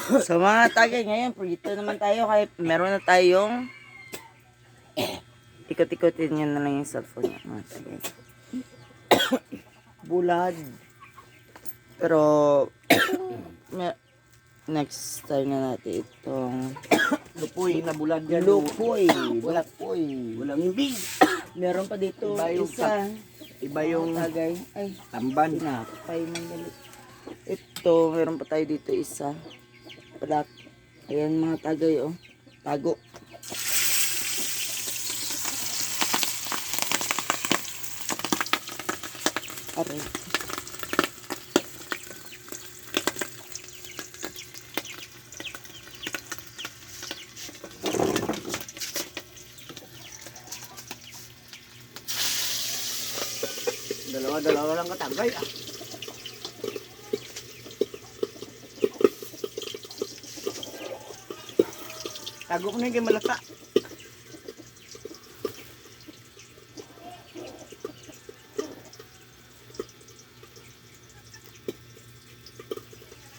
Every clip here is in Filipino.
Sa mga tagay ngayon, prito naman tayo kahit meron na tayong ikot-ikotin nyo na lang yung cellphone nyo, mga tagay. Bulad. Pero, next time na natin itong Lupoy na bulad yan. lupoy. Lupoy. Walang imbig. Meron pa dito Iba yung isa. Iba yung Mga tagay. Ay, tamban. pinapay mandali. Ito, meron pa tayo dito isa. Palat. Ayan mga tagay, oh. Tago. Aray. Dalawa lang katagay. Tago ko na yung malata.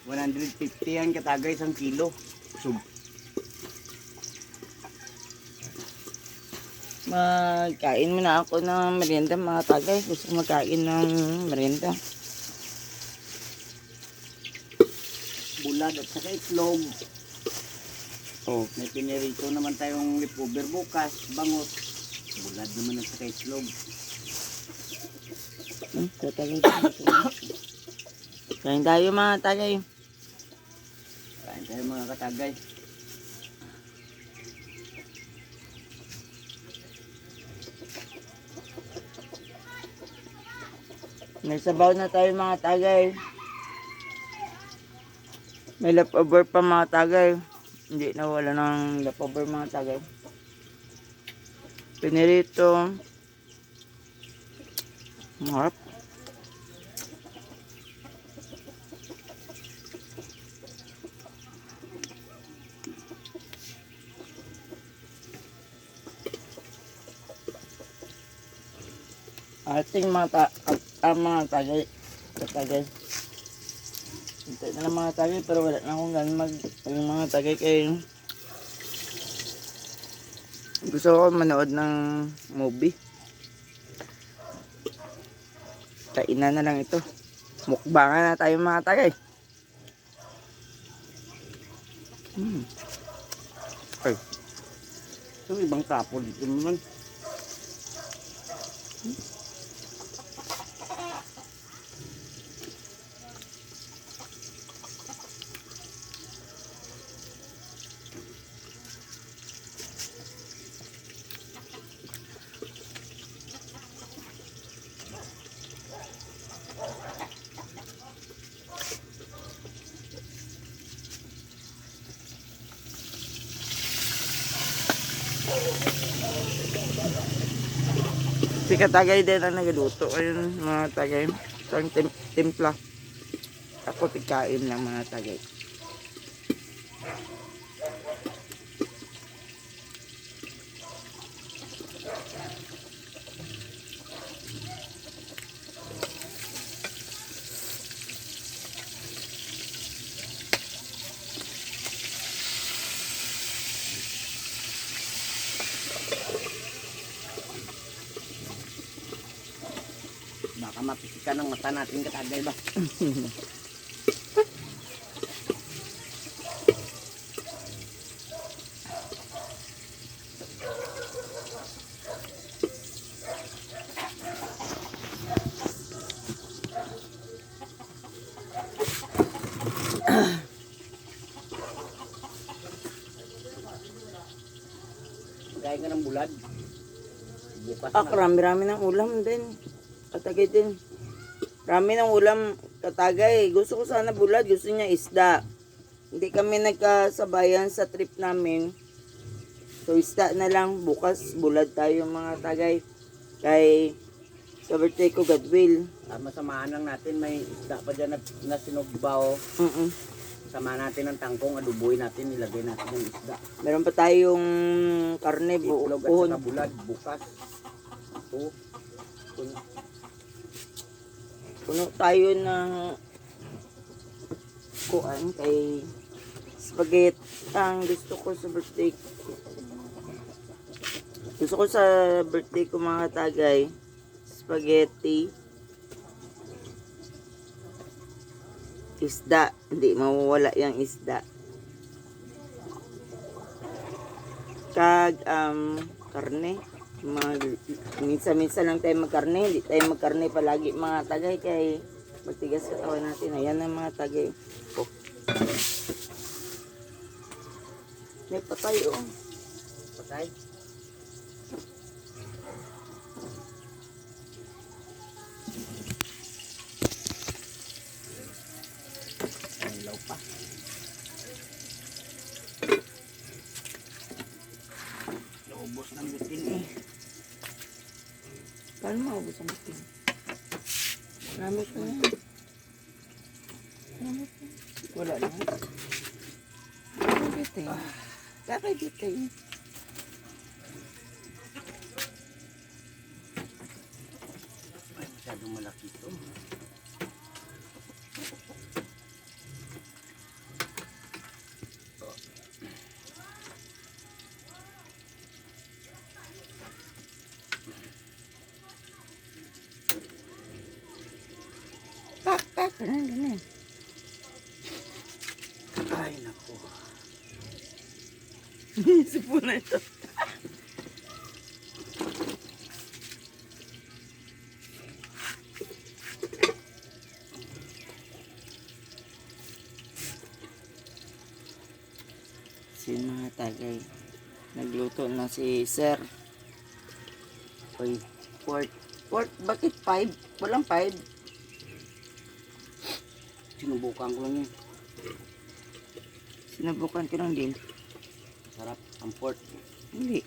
$150 yan katagay, 1 kilo. Magkain muna ako ng merienda mga tagay. Gusto ko magkain ng merienda. Bulad at saka itlog. Oh. May pinirito naman tayong lipover bukas, bangot. Bulad naman at saka itlog. Tatagay. Kain tayo mga tagay. Kain tayo mga katagay. May sabaw na tayo mga tagay. May leftover pa mga tagay. Hindi na wala ng leftover mga tagay. Pinirito. Marap. Ating mga tagay. Tagay. Hintay na lang mga tagay pero wala na akong ganun yung mga tagay kayo. Gusto ko manood ng movie. Kainan na lang ito. Mukbangan na tayo mga tagay. Ay. Ito ibang tapo dito naman. Si katagay din ang nagluto. Ayun mga tagay. Isang timpla. Ako tikain lang mga tagay. Baka mapisikan ng mata natin katagay ba? Gaya ka ng bulad. Bukas na. Rami-rami ng ulam din. Katagay din. Rami ng ulam katagay. Gusto ko sana bulad. Gusto niya isda. Hindi kami nagkasabayan sa trip namin. So isda na lang. Bukas bulad tayo mga tagay. Kay sa birthday ko, God will. Masamahan lang natin. May isda pa dyan na sinugbaw. Sama natin ng tangkong. Adubuin natin. Nilagay natin ng isda. Meron pa tayong karne. Itlog at Buon. saka bulad. Bukas. Ito. Puno tayo ng kuan kay Spaghetti. Ang gusto ko sa birthday. Gusto ko sa birthday ko mga tagay. Spaghetti. Isda. Hindi mawawala yung isda. Kag, karne. Minsan-minsan lang tayo magkarne. Hindi tayo magkarne palagi mga tagay. Kaya magtigas katawan natin. Ayan ang mga tagay. Oh. May patay oh. Patay. Ang ilaw pa. Naubos ng bitin eh. Paano maubos ang bitin? Marami pa yan. Marami pa. Wala na. Bakit bitin? Bakit bitin? Ay, masyadong malaki ito. Pak, pak. Ganun, ganun. Ay, naku. Inisip mo na ito. Sin mga tagay. Nagluto na si Sir. Uy, pork. Pork, bakit 5? Walang 5. Sinubukan ko lang yun. Sinabukan ko lang din. Sarap ang pork. Hindi.